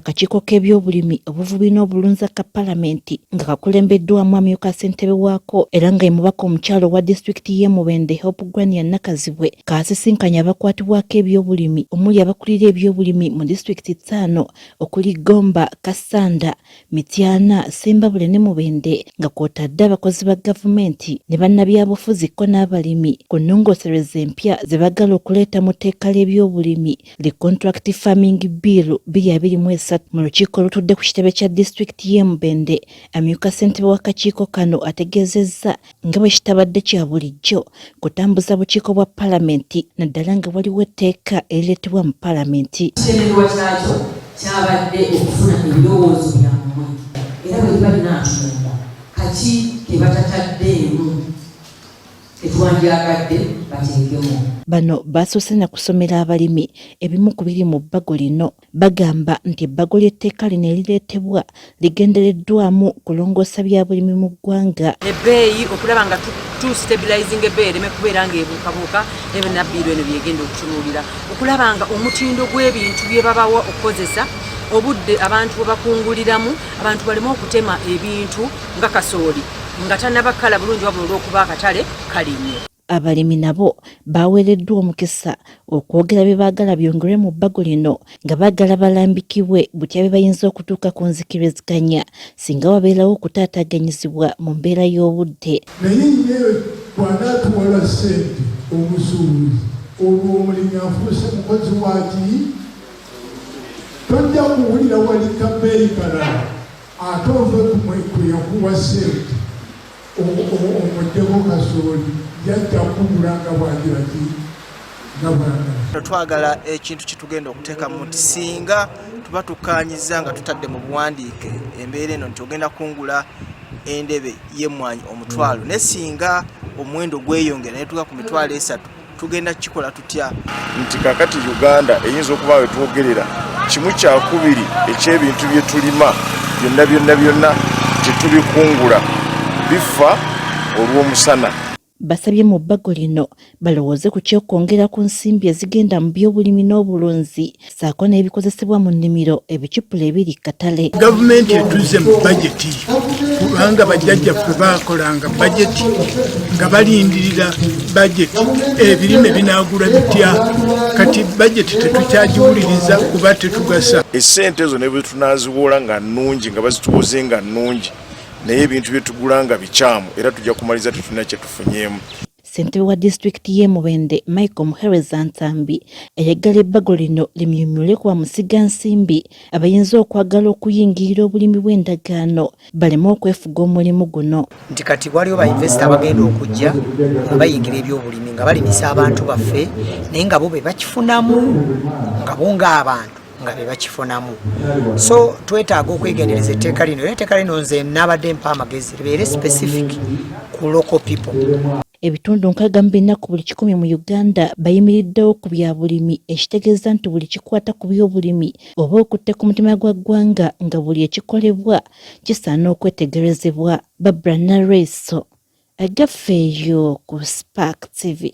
akakiiko k'ebyobulimi obuvubi n'obulunzi ka Palamenti nga kakulembeddwamu amyuka ssentebe waako era nga ye mubaka omukyalo wa disitulikiti y'e Mubende Hope Grania Nakazibwe kaasisinkanye abakwatibwako ebyobulimi omuli abakulira ebyobulimi mu disitulikiti 5 okuli Gomba, Kasanda, Mityana, Sembabule ne Mubende nga kw'otadde abakozi ba gavumenti ne bannabyabufuzi ko n'abalimi ku nnongoosereza empya ze baagala okuleeta mu tteeka ly'ebyobulimi li Contract Farming Bill 2023 mu lukiiko olutudde ku kitebe kya disitulikiti y'e Mubende. Amyuka ssentebe w'akakiiko kano ategeezezza nga bwe kitabadde kya bulijjo kutambuza bukiiko bwa Palamenti naddala nga waliwo etteeka erireetebwa mu Palamenti. Ekigendererwa kyakyo kyabadde okufuna ebirowoozo byammwe era bwe liba linaatunda kaki tebatataddeemu tetwandyagadde bateekemu. Bano basoose na kusomera abalimi ebimu ku biri mu bbago lino bagamba nti ebbago ly'etteeka lino erireetebwa ligendereddwamu kulongoosa bya bulimi mu ggwanga. Ebbeeyi okulaba nga stabilizing ebbeeyi ereme kubeera ng'ebuukabuuka ebe nabbiirwa eno byegenda okutunuulira okulaba nga omutindo gw'ebintu bye babawa okukozesa obudde abantu bwe bakunguliramu abantu baleme okutema ebintu nga kasooli nga tannabakala bulungi wabula olw'okuba akatale kalinnye. Abalimi nabo baweereddwa omukisa okwogera bye baagala byongerwe mu bbago lino nga baagala balambikibwe butya bye bayinza okutuuka ku nzikiriziganya singa wabeerawo okutaataaganyizibwa mu mbeera y'obudde. Naye nyewe bw'anaatuwala ssente omusuubuzi olwo omulimi afuuse mukozi waki tojja kuwulira wali kambeeyi kalala ate ove ku yakuwa ssente omuddeko kasooli yajja kugulanga bwagira ki nga bwagala. Twagala ekintu kitugenda okuteekamu nti singa tuba tukaanyiza nga tutadde mu buwandiike embeera eno nti ogenda kungula endebe y'emmwanyi omutwalo ne singa omuwendo gweyongera ne tuga ku mitwalo 3 tugenda kikola tutya nti kakati Uganda eyinza okuba we twogerera kimu kyakubiri eky'ebintu bye tulima byonna tetubikungula bifa olw'omusana. Basabye mu bbago lino balowooze ku kyokwongera ku nsimbi ezigenda mu byobulimi n'obulunzi saako n'ebikozesebwa mu nnimiro ebicupula ebiri katale. Gavumenti etuzze mu bajeti kubanga bajjajjaffe baakolanga bajeti nga balindirira bajeti ebirime binaagula bitya kati bajeti tetukyagiwuliriza kuba tetugasa. Essente ezo ne bwe tunaaziwola nga nnungi nga bazituwoze nga nnungi naye ebintu bye tugula nga bikyamu era tujja kumaliza tetulina kye tufunyeemu. Ssentebe wa disitulikiti y'e Mubende Michael Muhereza Ntambi eyaggala ebbago lino limyumyule ku bamusiga nsimbi abayinza okwagala okuyingirira obulimi bw'endagaano baleme okwefuga omulimu guno. Nti kati waliwo bayinvesita bagenda okujja nga bayingira ebyobulimi nga balimisa abantu baffe naye nga bo be bakifunamu nga bo ng'abantu nga be bakifunamu. So twetaaga okwegendereza etteeka lino era etteeka lino nze nabadde mpa amagezi libeere specific ku local people. Ebitundu 64 ku buli 100 mu Uganda bayimiriddewo ku bya bulimi ekitegeeza nti buli kikwata ku byobulimi oba okutte ku mutima gwa ggwanga nga buli ekikolebwa kisaana okwetegerezebwa. Barbara Nareso agafeeyo ku Spark TV.